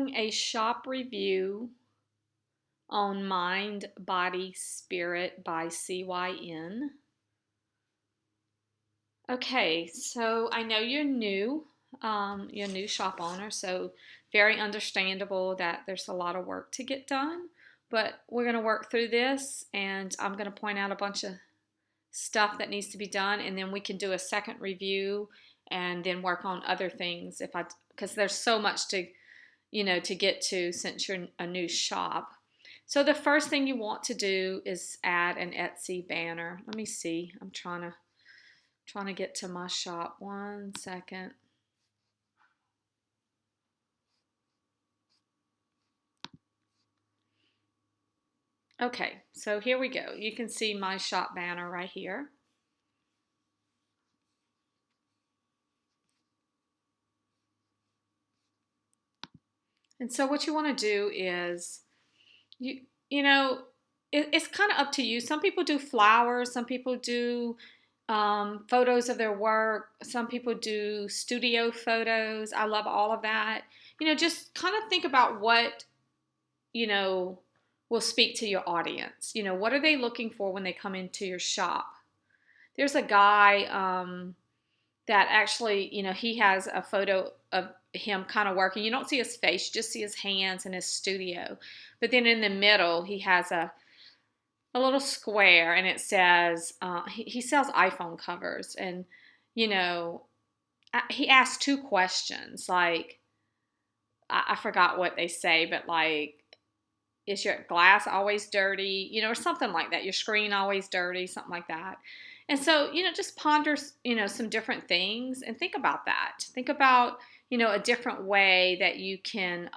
doing a shop review on MindBodySpiritbyCYN. Okay, so I know you're new shop owner, so very understandable that there's a lot of work to get done, but we're going to work through this, and I'm going to point out a bunch of stuff that needs to be done, and then we can do a second review and then work on other things because there's so much to get to since you're a new shop. So the first thing you want to do is add an Etsy banner. Let me see. I'm trying to get to my shop. 1 second. Okay, so here we go. You can see my shop banner right here. And so what you want to do is, it's kind of up to you. Some people do flowers. Some people do photos of their work. Some people do studio photos. I love all of that. Just kind of think about what, will speak to your audience. What are they looking for when they come into your shop? There's a guy that actually, he has a photo of him kind of working. You don't see his face, you just see his hands in his studio. But then in the middle, he has a little square, and it says, he sells iPhone covers. And, he asked 2 questions. Like, I forgot what they say, but like, is your glass always dirty? Or something like that. Your screen always dirty, something like that. And so, just ponder, some different things and think about that. Think about, a different way that you can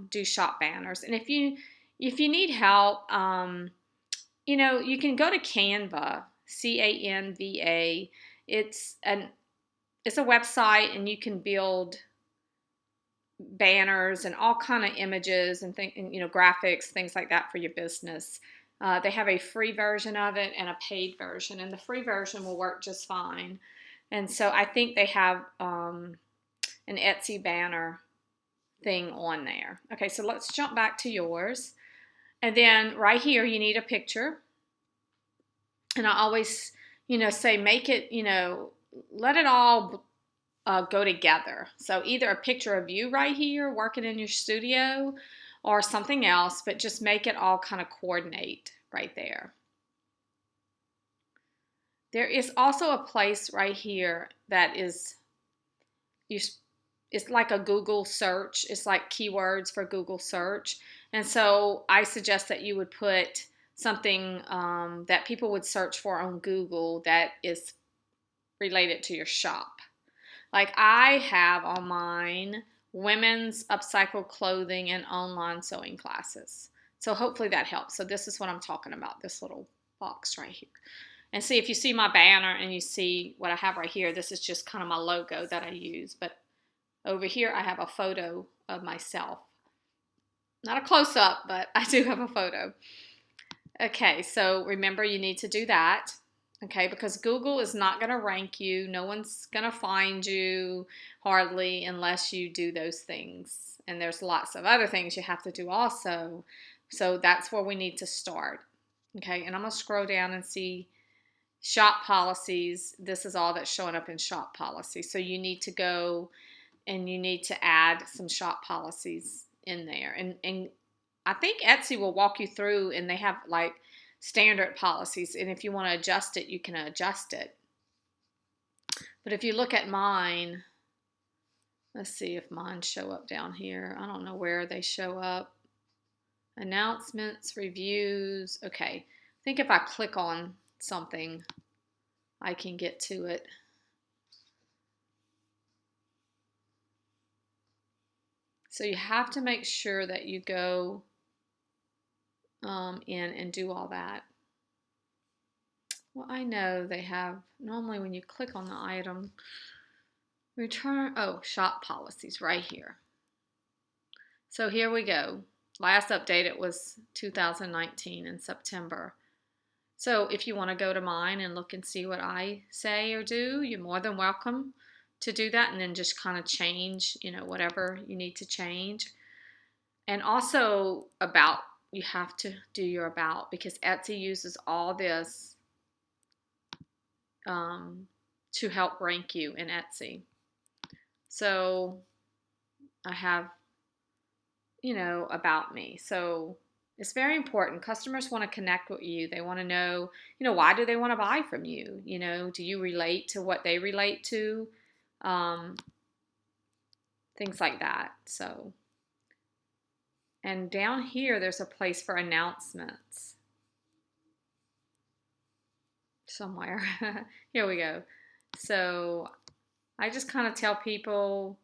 do shop banners. And if you need help, you can go to Canva, Canva. It's a website, and you can build banners and all kind of images and graphics, things like that for your business. They have a free version of it and a paid version, and the free version will work just fine. And so I think they have an Etsy banner thing on there. Okay, so let's jump back to yours. And then right here, you need a picture. And I always, say make it, let it all go together. So either a picture of you right here working in your studio or something else, but just make it all kind of coordinate right there. There is also a place right here that is, it's like a Google search. It's like keywords for Google search. And so I suggest that you would put something that people would search for on Google that is related to your shop. Like I have on mine, women's upcycle clothing and online sewing classes. So hopefully that helps. So this is what I'm talking about, this little box right here. And see, if you see my banner and you see what I have right here, this is just kind of my logo that I use. But over here, I have a photo of myself. Not a close-up, but I do have a photo. Okay, so remember you need to do that. Okay, because Google is not going to rank you. No one's going to find you hardly unless you do those things. And there's lots of other things you have to do also. So that's where we need to start. Okay, and I'm going to scroll down and see shop policies. This is all that's showing up in shop policies. So you need to go and you need to add some shop policies in there. And I think Etsy will walk you through, and they have like standard policies, and if you want to adjust it, you can adjust it. But if you look at mine, let's see if mine show up down here. I don't know where they show up. Announcements, reviews. Okay, I think if I click on something, I can get to it. So you have to make sure that you go in and do all that. Well, I know they have, normally when you click on the item, shop policies right here. So here we go. Last updated was 2019 in September. So if you want to go to mine and look and see what I say or do, you're more than welcome to do that, and then just kind of change, whatever you need to change. And also about, you have to do your about, because Etsy uses all this to help rank you in Etsy. So I have, about me. So it's very important. Customers want to connect with you. They want to know, why do they want to buy from you? Do you relate to what they relate to? Um, Things like that. So, and down here, there's a place for announcements somewhere. Here we go. So I just kind of tell people,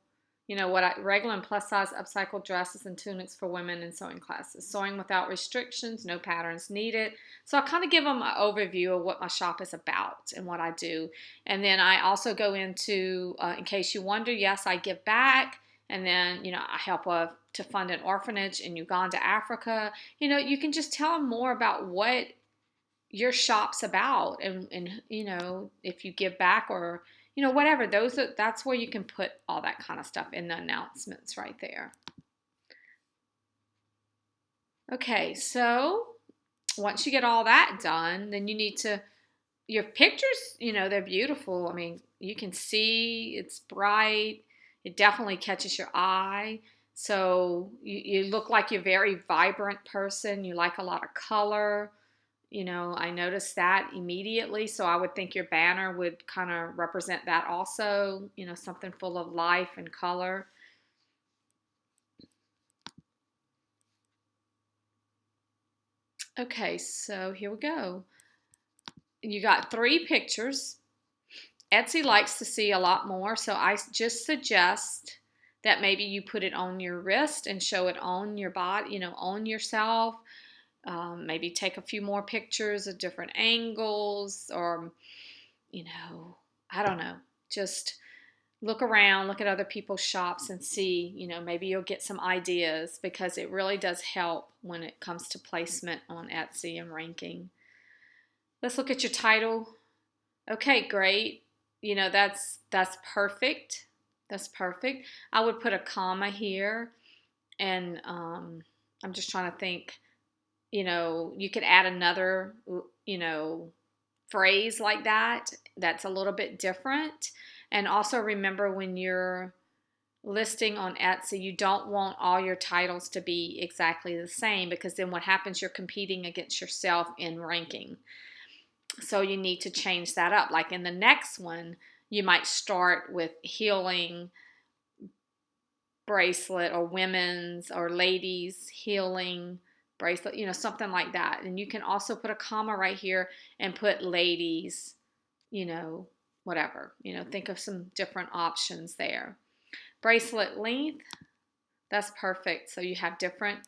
regular and plus size upcycled dresses and tunics for women in sewing classes. Sewing without restrictions, no patterns needed. So I kind of give them an overview of what my shop is about and what I do. And then I also go into, in case you wonder, yes, I give back. And then, I help to fund an orphanage in Uganda, Africa. You can just tell them more about what your shop's about, and if you give back, or whatever, that's where you can put all that kind of stuff in the announcements right there. Okay, so once you get all that done, then you need to, your pictures, they're beautiful. I mean, you can see it's bright. It definitely catches your eye. So you look like you're a very vibrant person. You like a lot of color. I noticed that immediately. So I would think your banner would kind of represent that also, something full of life and color. Okay, so here we go. You got 3 pictures. Etsy likes to see a lot more, so I just suggest that maybe you put it on your wrist and show it on your body, on yourself. Maybe take a few more pictures of different angles, or, I don't know, just look around, look at other people's shops and see, maybe you'll get some ideas, because it really does help when it comes to placement on Etsy and ranking. Let's look at your title. Okay, great. That's perfect. That's perfect. I would put a comma here, and I'm just trying to think. You could add another, phrase like that that's a little bit different. And also remember, when you're listing on Etsy, you don't want all your titles to be exactly the same, because then what happens, you're competing against yourself in ranking. So you need to change that up. Like in the next one, you might start with healing bracelet, or women's or ladies healing bracelet, something like that. And you can also put a comma right here and put ladies, whatever, think of some different options there. Bracelet length, that's perfect. So you have different,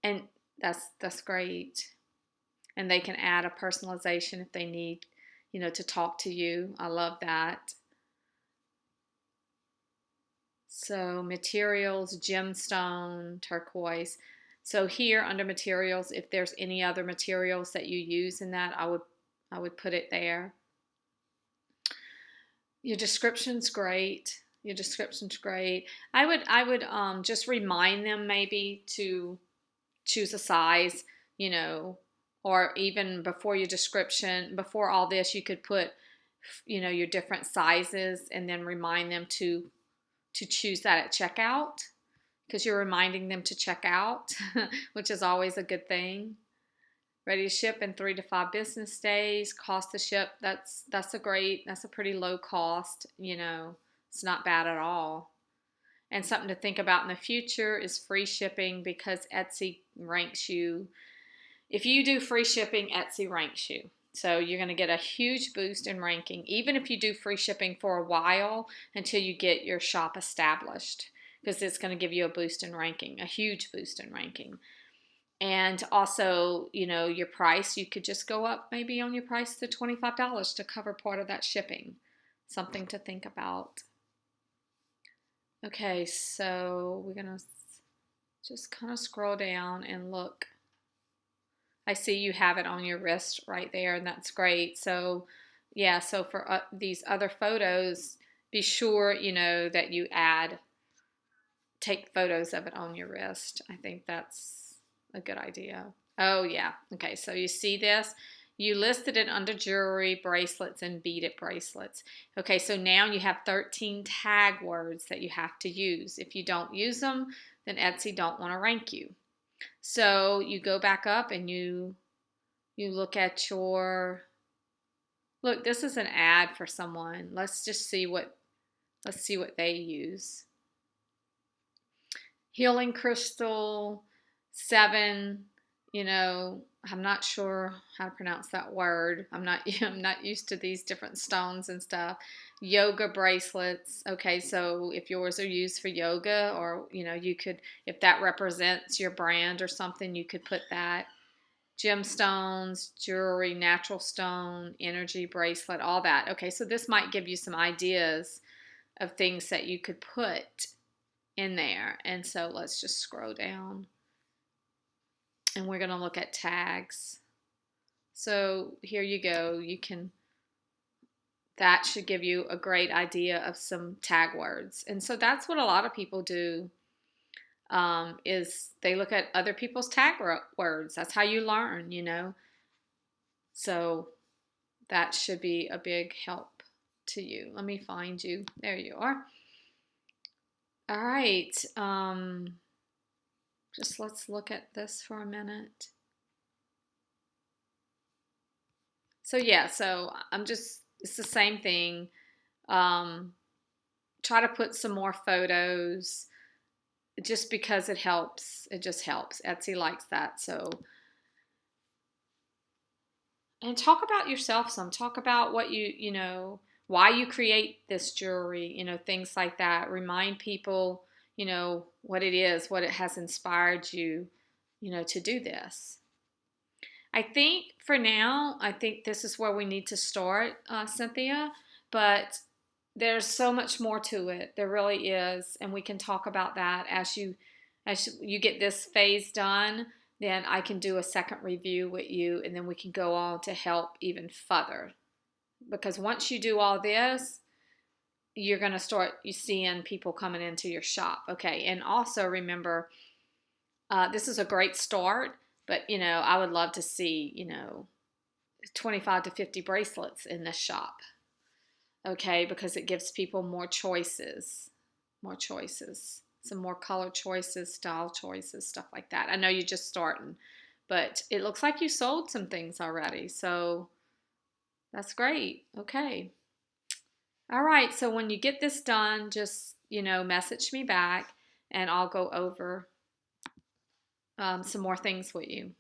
and that's great. And they can add a personalization if they need, to talk to you. I love that. So materials, gemstone, turquoise. So here under materials, if there's any other materials that you use in that, I would put it there. Your description's great. Your description's great. I would just remind them maybe to choose a size, or even before your description, before all this, you could put, your different sizes, and then remind them to choose that at checkout, because you're reminding them to check out, which is always a good thing. Ready to ship in 3 to 5 business days. Cost to ship, that's a pretty low cost. It's not bad at all. And something to think about in the future is free shipping, because Etsy ranks you. If you do free shipping, Etsy ranks you. So you're going to get a huge boost in ranking, even if you do free shipping for a while, until you get your shop established, because it's going to give you a boost in ranking, a huge boost in ranking. And also, your price, you could just go up maybe on your price to $25 to cover part of that shipping. Something to think about. Okay, so we're going to just kind of scroll down and look. I see you have it on your wrist right there, and that's great. So, yeah, so for these other photos, be sure, that you add take photos of it on your wrist. I think that's a good idea. Oh, yeah. Okay, so you see this? You listed it under jewelry, bracelets, and beaded bracelets. Okay, so now you have 13 tag words that you have to use. If you don't use them, then Etsy don't want to rank you. So you go back up and you look at your, look, this is an ad for someone. Let's see what they use. Healing crystal 7, I'm not sure how to pronounce that word. I'm not used to these different stones and stuff. Yoga bracelets. Okay, so if yours are used for yoga, or you could, if that represents your brand or something, you could put that. Gemstones, jewelry, natural stone, energy bracelet, all that. Okay, so this might give you some ideas of things that you could put in there. And so let's just scroll down. And we're going to look at tags. So here you go. That should give you a great idea of some tag words. And so that's what a lot of people do, is they look at other people's tag words. That's how you learn, So that should be a big help to you. Let me find you. There you are. All right. Just let's look at this for a minute. So yeah, it's the same thing. Try to put some more photos just because it helps. It just helps. Etsy likes that. So, and talk about yourself some. Talk about what why you create this jewelry, things like that. Remind people, what it is, what it has inspired you, to do this. I think for now, this is where we need to start, Cynthia, but there's so much more to it. There really is, and we can talk about that as you get this phase done. Then I can do a second review with you, and then we can go on to help even further. Because once you do all this, you're going to start seeing people coming into your shop. Okay, and also remember, this is a great start, but I would love to see 25 to 50 bracelets in this shop. Okay, because it gives people more choices, some more color choices, style choices, stuff like that. I know you're just starting, but it looks like you sold some things already, so that's great. Okay. All right, so when you get this done, just, message me back and I'll go over some more things with you.